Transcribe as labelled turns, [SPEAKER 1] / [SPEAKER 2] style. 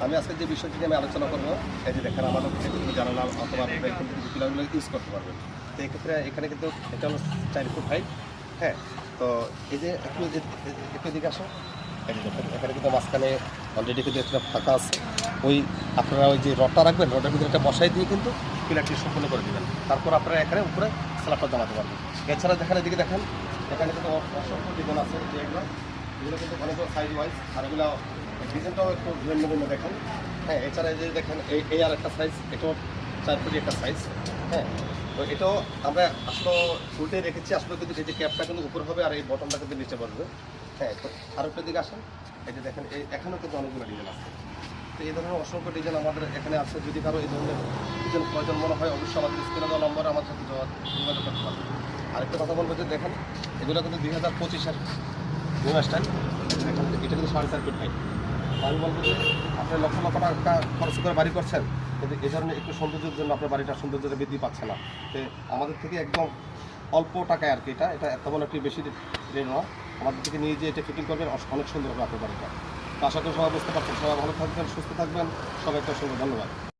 [SPEAKER 1] আমি আজকে যে বিষয়টি নিয়ে আমি আলোচনা করবো, এই যে দেখেন আমাদের কিন্তু জানালা অথবা পিলারগুলো ইউজ করতে পারবেন। তো এক্ষেত্রে এখানে কিন্তু এটা হলো 4 ফুট হাইট। হ্যাঁ, তো এই যে একটু দিকে আসো, এই যে দেখেন এখানে কিন্তু মাঝখানে অলরেডি কিন্তু একটা ফাঁকা আছে। ওই আপনারা ওই যে রডটা রাখবেন, রডের ভিতরে একটা বসাই দিয়ে কিন্তু পিলারটি সম্পূর্ণ করে দেবেন। তারপর আপনারা এখানে উপরে স্ল্যাবটা জমাতে পারবেন। এছাড়া দেখেন এদিকে দেখেন, এখানে কিন্তু অসংখ্য ডিজাইন আছে। এগুলো কিন্তু অনেকগুলো সাইজ ওয়াইজ, আর এগুলো ডিজাইনটাও একটু ভিন্ন ভিন্ন দেখেন। হ্যাঁ, এছাড়া এই যে দেখেন এই আর একটা সাইজ, এটাও 4 ফুটি একটা সাইজ। হ্যাঁ, তো এটাও আমরা আসলে উল্টে রেখেছি। আসলে কিন্তু এই যে ক্যাপটা কিন্তু উপর হবে আর এই বটনটা কিন্তু নিচে পড়বে। হ্যাঁ, তো আরও একটু দিকে আসেন, এই যে দেখেন এখানেও কিন্তু অনেকগুলো ডিজাইন আছে। তো এই ধরনের অসংখ্য ডিজাইন আমাদের এখানে আছে। যদি কারো এই ধরনের ডিজাইন প্রয়োজন মনে হয়, অবশ্যই আমাদের স্ক্রিনে দেওয়া নম্বরে আমার সাথে যোগাযোগ করতে পারবেন। আরেকটা কথা বলবো যে দেখেন, এগুলো কিন্তু 2025-এর নিউ স্টাইল। দেখেন এটা কিন্তু 4.5 ফুট হাইট। আমি বলবো যে আপনি লক্ষ লক্ষ টাকা খরচ করে বাড়ি করছেন, কিন্তু এই ধরনের একটু সৌন্দর্যের জন্য আপনার বাড়িটার সৌন্দর্যটা বৃদ্ধি পাচ্ছে না। তো আমাদের থেকে একদম অল্প টাকায় আর কি, এটা তেমন একটি বেশি রেট নয়। আমাদের থেকে নিয়ে যে এটা ফিটিং করবেন, অনেক সুন্দর হবে আপনার বাড়িটা। তো আশা করি সবাই বুঝতে পারছেন। সবাই ভালো থাকবেন, সুস্থ থাকবেন, সবাইকে অসংখ্য ধন্যবাদ।